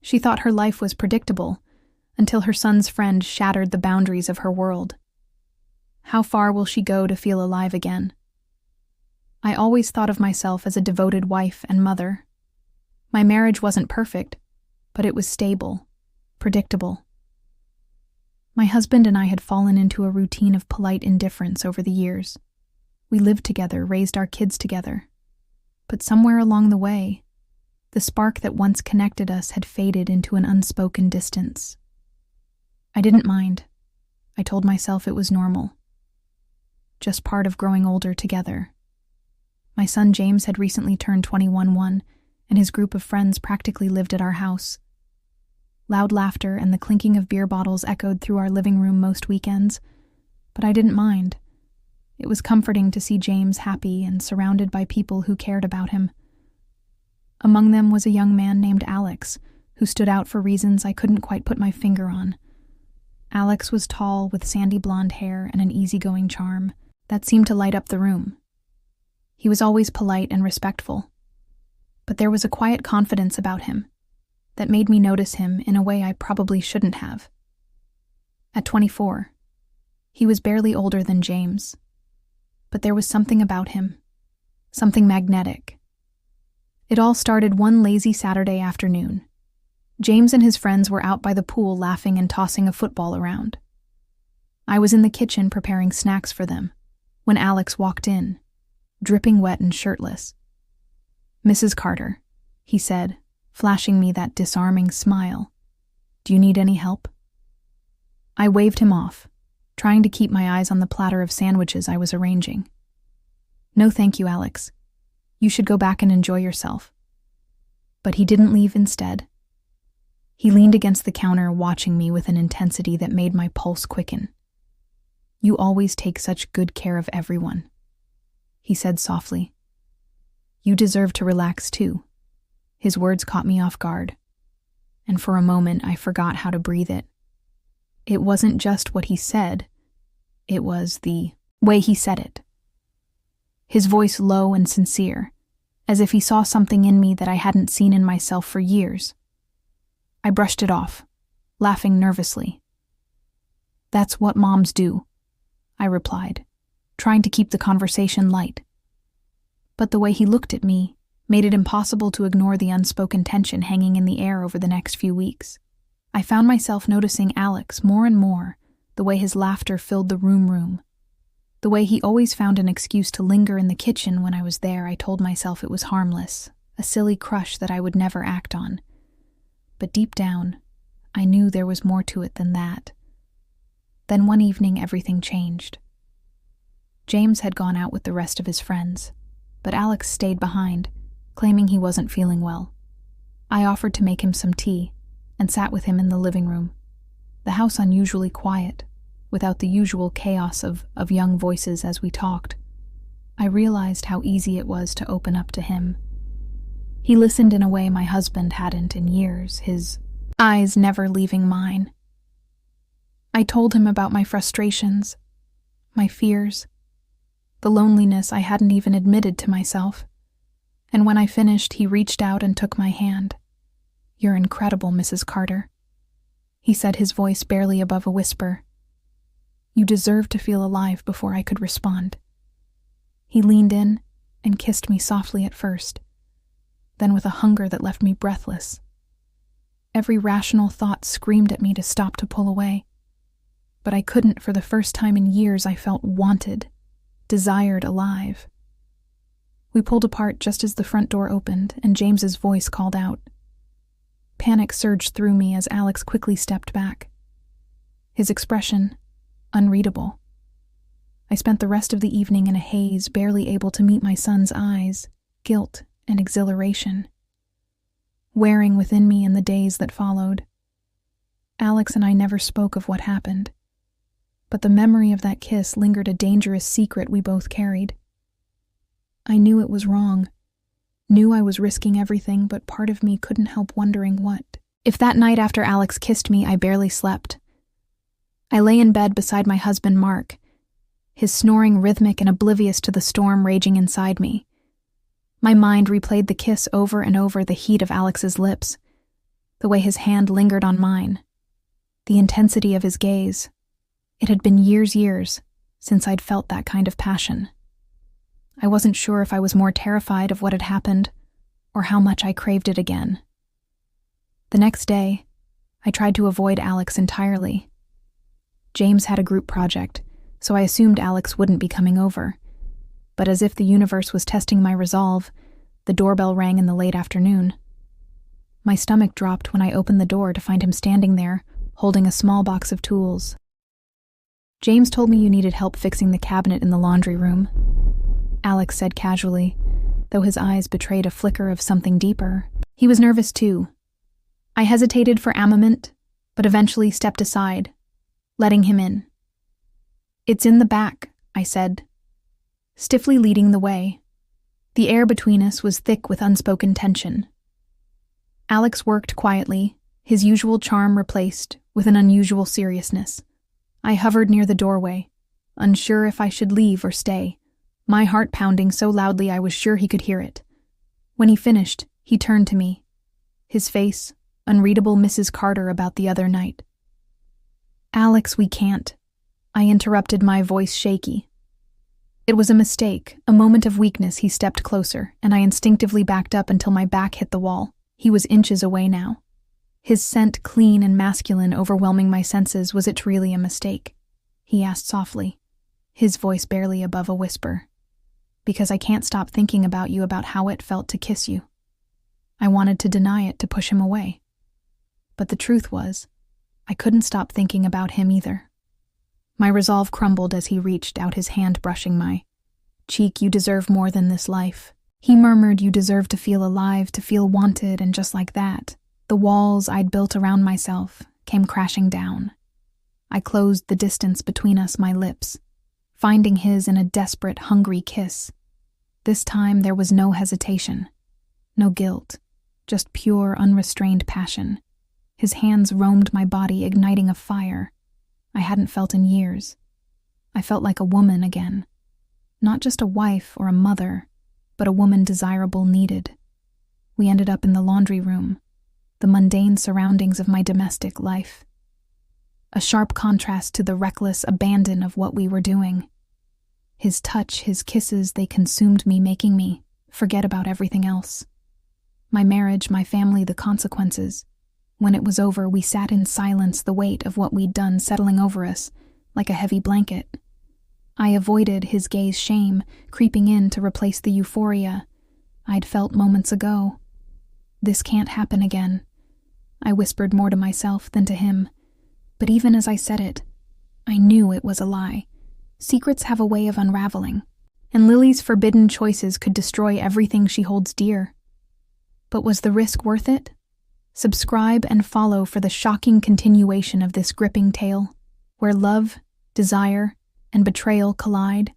She thought her life was predictable, until her son's friend shattered the boundaries of her world. How far will she go to feel alive again? I always thought of myself as a devoted wife and mother. My marriage wasn't perfect, but it was stable, predictable. My husband and I had fallen into a routine of polite indifference over the years. We lived together, raised our kids together. But somewhere along the way, the spark that once connected us had faded into an unspoken distance. I didn't mind. I told myself it was normal. Just part of growing older together. My son James had recently turned 21, and his group of friends practically lived at our house. Loud laughter and the clinking of beer bottles echoed through our living room most weekends, but I didn't mind. It was comforting to see James happy and surrounded by people who cared about him. Among them was a young man named Alex, who stood out for reasons I couldn't quite put my finger on. Alex was tall, with sandy blonde hair and an easygoing charm that seemed to light up the room. He was always polite and respectful, but there was a quiet confidence about him that made me notice him in a way I probably shouldn't have. At 24, he was barely older than James, but there was something about him, something magnetic. It all started one lazy Saturday afternoon. James and his friends were out by the pool laughing and tossing a football around. I was in the kitchen preparing snacks for them when Alex walked in, dripping wet and shirtless. "Mrs. Carter," he said, flashing me that disarming smile. "Do you need any help?" I waved him off, trying to keep my eyes on the platter of sandwiches I was arranging. "No thank you, Alex. You should go back and enjoy yourself." But he didn't leave instead. He leaned against the counter, watching me with an intensity that made my pulse quicken. "You always take such good care of everyone," he said softly. "You deserve to relax too." His words caught me off guard, and for a moment I forgot how to breathe it. It wasn't just what he said, it was the way he said it. His voice low and sincere, as if he saw something in me that I hadn't seen in myself for years. I brushed it off, laughing nervously. "That's what moms do," I replied, trying to keep the conversation light. But the way he looked at me made it impossible to ignore the unspoken tension hanging in the air over the next few weeks. I found myself noticing Alex more and more, the way his laughter filled the room. The way he always found an excuse to linger in the kitchen when I was there. I told myself it was harmless, a silly crush that I would never act on. But deep down, I knew there was more to it than that. Then one evening, everything changed. James had gone out with the rest of his friends, but Alex stayed behind, claiming he wasn't feeling well. I offered to make him some tea and sat with him in the living room, the house unusually quiet, without the usual chaos of young voices as we talked. I realized how easy it was to open up to him. He listened in a way my husband hadn't in years, his eyes never leaving mine. I told him about my frustrations, my fears, the loneliness I hadn't even admitted to myself. And when I finished, he reached out and took my hand. "You're incredible, Mrs. Carter," he said, his voice barely above a whisper. "You deserve to feel alive." Before I could respond, he leaned in and kissed me softly at first, then with a hunger that left me breathless. Every rational thought screamed at me to stop, to pull away. But I couldn't. For the first time in years, I felt wanted, desired, alive. We pulled apart just as the front door opened, and James's voice called out. Panic surged through me as Alex quickly stepped back, his expression unreadable. I spent the rest of the evening in a haze, barely able to meet my son's eyes, guilt and exhilaration wearing within me in the days that followed. Alex and I never spoke of what happened, but the memory of that kiss lingered, a dangerous secret we both carried. I knew it was wrong, knew I was risking everything, but part of me couldn't help wondering what. If that night after Alex kissed me, I barely slept. I lay in bed beside my husband, Mark, his snoring rhythmic and oblivious to the storm raging inside me. My mind replayed the kiss over and over, the heat of Alex's lips, the way his hand lingered on mine, the intensity of his gaze. It had been years since I'd felt that kind of passion. I wasn't sure if I was more terrified of what had happened or how much I craved it again. The next day, I tried to avoid Alex entirely. James had a group project, so I assumed Alex wouldn't be coming over. But as if the universe was testing my resolve, the doorbell rang in the late afternoon. My stomach dropped when I opened the door to find him standing there, holding a small box of tools. "James told me you needed help fixing the cabinet in the laundry room," Alex said casually, though his eyes betrayed a flicker of something deeper. He was nervous too. I hesitated for a moment, but eventually stepped aside, letting him in. "It's in the back," I said, stiffly leading the way. The air between us was thick with unspoken tension. Alex worked quietly, his usual charm replaced with an unusual seriousness. I hovered near the doorway, unsure if I should leave or stay, my heart pounding so loudly I was sure he could hear it. When he finished, he turned to me, his face unreadable Mrs. Carter about the other night. "Alex, we can't," I interrupted, my voice shaky. It was a mistake, a moment of weakness. He stepped closer, and I instinctively backed up until my back hit the wall. He was inches away now. His scent, clean and masculine, overwhelming my senses. "Was it really a mistake?" he asked softly, his voice barely above a whisper. "Because I can't stop thinking about you, about how it felt to kiss you." I wanted to deny it, to push him away. But the truth was, I couldn't stop thinking about him either. My resolve crumbled as he reached out his hand, brushing my cheek. "You deserve more than this life," he murmured. "You deserve to feel alive, to feel wanted," and just like that, the walls I'd built around myself came crashing down. I closed the distance between us, my lips finding his in a desperate, hungry kiss. This time there was no hesitation, no guilt, just pure, unrestrained passion. His hands roamed my body, igniting a fire I hadn't felt in years. I felt like a woman again. Not just a wife or a mother, but a woman desirable, needed. We ended up in the laundry room, the mundane surroundings of my domestic life. A sharp contrast to the reckless abandon of what we were doing. His touch, his kisses, they consumed me, making me forget about everything else. My marriage, my family, the consequences. When it was over, we sat in silence, the weight of what we'd done settling over us like a heavy blanket. I avoided his gaze, shame creeping in to replace the euphoria I'd felt moments ago. "This can't happen again," I whispered, more to myself than to him. But even as I said it, I knew it was a lie. Secrets have a way of unraveling, and Lily's forbidden choices could destroy everything she holds dear. But was the risk worth it? Subscribe and follow for the shocking continuation of this gripping tale, where love, desire, and betrayal collide.